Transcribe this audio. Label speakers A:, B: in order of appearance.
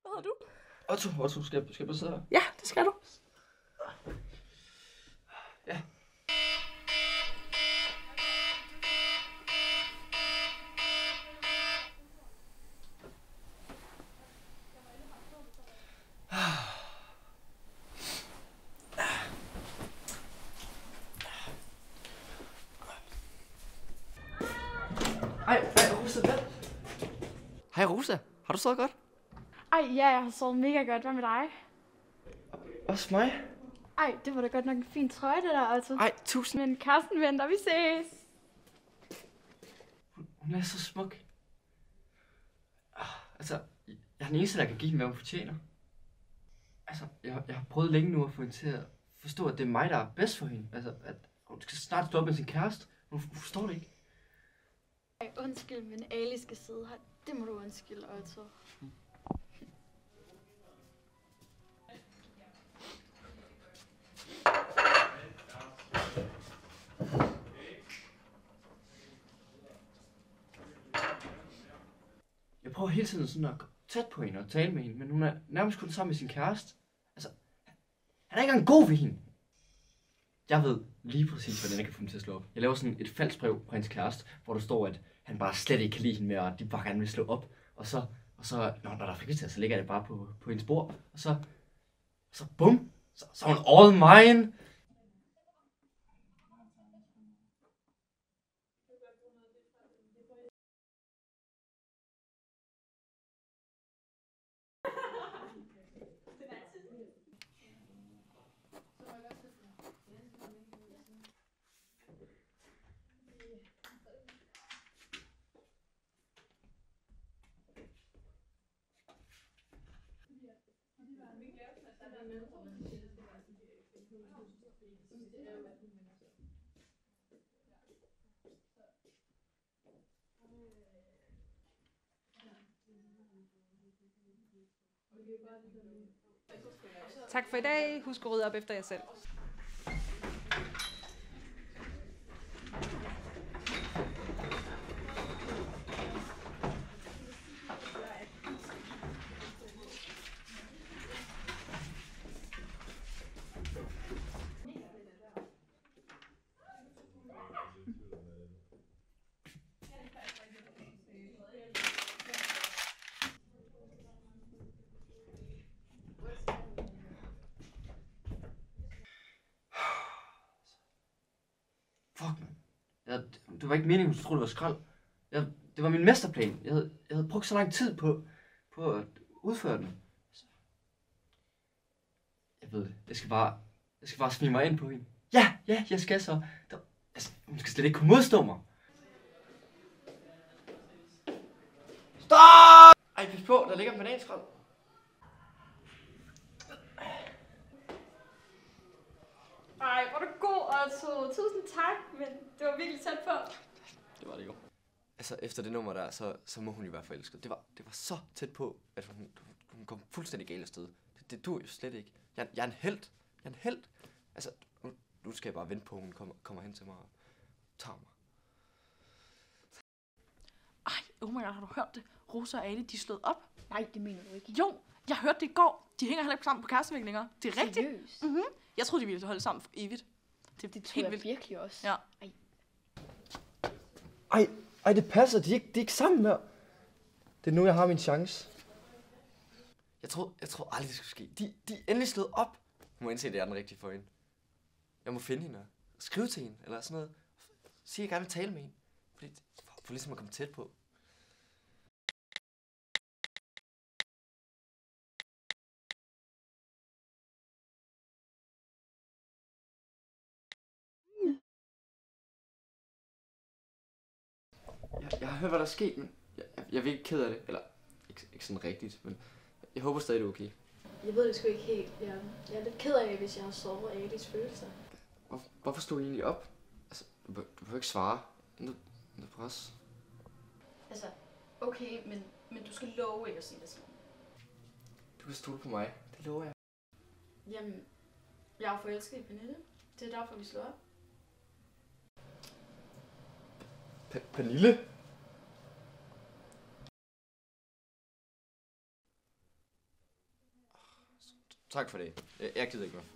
A: Hvad hedder du?
B: Otto, skal jeg bare sidde her?
A: Ja, det skal du.
B: Ja. Hej Rosa, hvad? Hej Rosa, har du sovet godt?
C: Ej, ja, jeg har sovet mega godt. Hvad med dig?
B: Også mig?
C: Ej, det var da godt nok en fin trøje, det der, altså.
B: Ej, tusind.
C: Men Karsten venter, vi ses.
B: Hun er så smuk. Altså, jeg er den eneste, der kan give hende, hvad hun fortjener. Altså, jeg har prøvet længe nu at få hende til at forstå, at det er mig, der er bedst for hende. Altså, at hun skal snart stå op med sin kæreste. Hun forstår det ikke.
C: Ej, undskyld, men Ali skal sidde her. Det må du undskylde, altså.
B: Jeg prøver hele tiden sådan at komme tæt på hende og tale med hende, men hun er nærmest kun sammen med sin kæreste. Altså, han er ikke engang god ved hende. Jeg ved lige præcis, hvordan jeg kan få hende til at slå op. Jeg laver sådan et falsk brev på hendes kæreste, hvor der står, at han bare slet ikke kan lide hende mere, og de bare gerne vil slå op. Og så når der er frikvarter, så lægger jeg det bare på hendes bord. Og så bum, så er hun all mine.
A: Tak for i dag. Husk at rydde op efter jer selv.
B: Fuck, man. Det var ikke meningen, hun troede, det var skrald. Det var min mesterplan. Jeg havde brugt så lang tid på at udføre den. Jeg ved det. Jeg skal bare smige mig ind på hende. Ja, jeg skal så. Hun skal slet ikke kunne modstå mig. Stop! Ej, pas på, der ligger en bananskrald.
C: Ej, hvor er du god, altså. Tusind tak, men det var virkelig tæt på.
B: Det var det jo. Altså, efter det nummer der, så må hun jo være forelsket. Det var så tæt på, at hun kom fuldstændig galt afsted. Det dur jo slet ikke. Jeg er en helt. Jeg er en helt. Altså, nu skal jeg bare vente på, at hun kommer hen til mig og tager mig.
A: Ej, oh my god, har du hørt det? Rosa og Ali, de slået op.
C: Nej, det mener du ikke.
A: Jo, jeg hørte det i går. De hænger heller ikke sammen på kærestevæg længere. Det er rigtigt.
C: Seriøst?
A: Mhm. Jeg troede, de ville holde sammen for evigt.
C: Det
A: helt
C: tror jeg
A: vildt.
C: virkelig også.
A: Ja.
B: Ej, det passer. De er ikke sammen mere. Det er nu, jeg har min chance. Jeg troede aldrig, det skulle ske. De er endelig slået op. Hun må indse, at det er den rigtige for hende. Jeg må finde hende og skrive til hende, eller sådan noget. Sige, at jeg gerne vil tale med hende. For ligesom at komme tæt på. Jeg har hørt, hvad der er sket, men jeg er virkelig ked af det. Eller, ikke sådan rigtigt, men jeg håber stadig, det er okay.
C: Jeg ved det sgu ikke helt. Jeg er lidt ked af, hvis jeg har såret Alis følelser.
B: Hvorfor stod I egentlig op? Altså, du behøver ikke svare. Intet pres.
C: Altså, okay, men du skal love ikke at sige det sådan.
B: Du kan stole på mig. Det lover jeg.
C: Jamen, jeg er forelsket i Pernille. Det er derfor, vi slår op.
B: Pernille?
D: Tak for det. Jeg gider ikke mere.